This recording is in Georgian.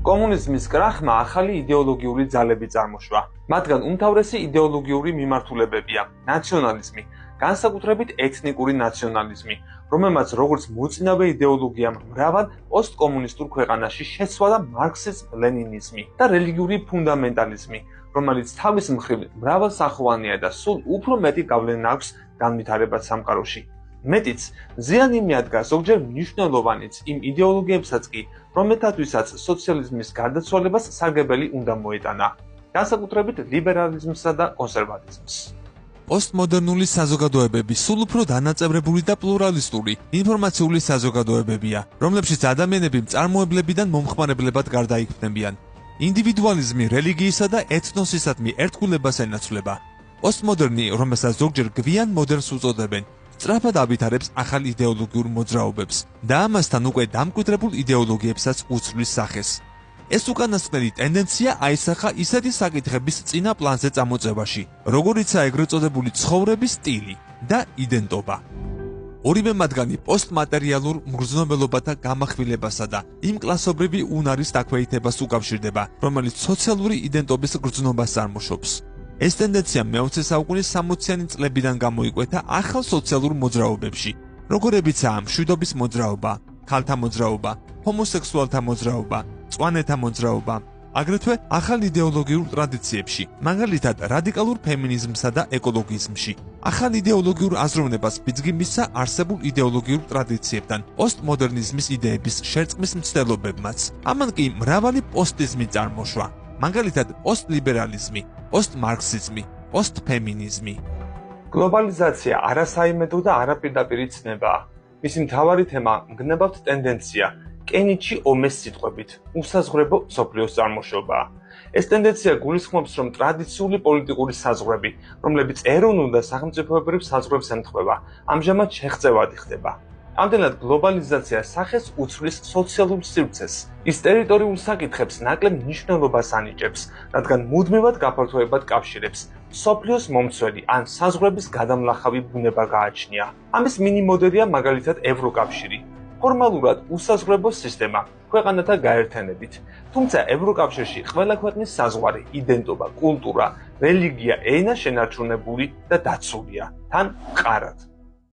კომუნიზმის კრახმა ახალი იდეოლოგიური ძალები წარმოშვა. მათგან უმთავრესი იდეოლოგიური მიმართულებებია: ნაციონალიზმი, განსაკუთრებით ეთნიკური ნაციონალიზმი, რომელმაც როგორც მოწინავე იდეოლოგიამ მრავალ პოსტკომუნისტურ ქვეყანაში შეცვალა მარქსიზმ-ლენინიზმი და რელიგიური ფუნდამენტალიზმი, რომელიც თავის მხრივ მრავალსახოვანია და სულ უფრო მეტი გავლენა აქვს განვითარებად სამყაროში. მეტიც, ზიანი მიადგა ზოგჯერ მნიშვნელოვანიც იმ იდეოლოგიებსაც კი, რომელთათვისაც სოციალიზმის გარდაცვალებას სარგებელი უნდა მოეტანა, განსაკუთრებით ლიბერალიზმსა და კონსერვატიზმს. პოსტმოდერნული საზოგადოებები სულ უფრო დანაწევრებული და პლურალისტური ინფორმაციული საზოგადოებებია, რომლებშიც ადამიანები მწარმოებლებიდან მომხმარებლებად გარდაიქმნებიან. ინდივიდუალიზმი რელიგიისა და ეთნოსისადმი ერთგულებას ენაცვლება. პოსტმოდერნი, რომელსაც ზოგჯერ გვიან მოდერნს უწოდებენ, სწრაფად ავითარებს ახალ იდეოლოგიურ მოძრაობებს და ამასთან უკვე დამკვიდრებულ იდეოლოგიებსაც უცვლის სახეს. ეს უკანასკნელი ტენდენცია აისახა ისეთი საკითხების წინა პლანზე წამოწევაში, როგორიცაა ეგრეთ წოდებული ცხოვრების სტილი და იდენტობა. ორივე მათგანი პოსტმატერიალურ მგრძნობელობათა გამახვილებასა და იმ კლასობრივი უნარის დაქვეითებას უკავშირდება, რომელიც სოციალური იდენტობის გრძნობას წარმოშობს. ეს ტენდენცია მე-20 საუკუნის 60-იანი წლებიდან გამოიკვეთა ახალ სოციალურ მოძრაობებში, როგორებიცაა მშვიდობის მოძრაობა, ქალთა მოძრაობა, ჰომოსექსუალთა მოძრაობა, მწვანეთა მოძრაობა, აგრეთვე ახალ იდეოლოგიურ ტრადიციებში, მაგალითად რადიკალურ ფემინიზმსა და ეკოლოგიზმში. ახალ იდეოლოგიურ აზროვნებას ბიძგი მისცა არსებულ იდეოლოგიურ ტრადიციებთან, პოსტმოდერნიზმის იდეების შერწყმის მცდელობებმაც. ამან კი მრავალი პოსტიზმი წარმოშვა, მაგალითად პოსტლიბერალიზმი, პოსტმარქსიზმი, პოსტფემინიზმი. გლობალიზაცია არასაიმედო და არაპირდაპირი ცნებაა. მისი მთავარი თემა მგნებავთ ტენდენცია, კენიჩი ომეს სიტყვებით, უსაზღვრებო მსოფლიოს წარმოშობაა. ეს ტენდენცია გულისხმობს, რომ ტრადიციული პოლიტიკური საზღვრები, რომლებიც ეროვნულ და სახელმწიფოებრივ საზღვრებს ემთხვევა, ამჟამად შეღწევადი ხდება. ამდენად გლობალიზაცია სახეს უცვლის სოციალურ სივრცეს. ის ტერიტორიულ საკითხებს ნაკლებ მნიშვნელობას ანიჭებს, რადგან მუდმივად გაფართოებად კავშირებს მსოფლიოს მომცველი ან საზღვრების გადამლახავი ბუნება გააჩნია. ამის მინი-მოდელია მაგალითად ევროკავშირი. ფორმალურად უსაზღვრებო სისტემა ქვეყანათა გაერთიანებით, თუმცა ევროკავშირში ყველა ქვეყნის საზღვარი, იდენტობა, კულტურა, რელიგია, ენა შენარჩუნებული და დაცულია, თან მყარად.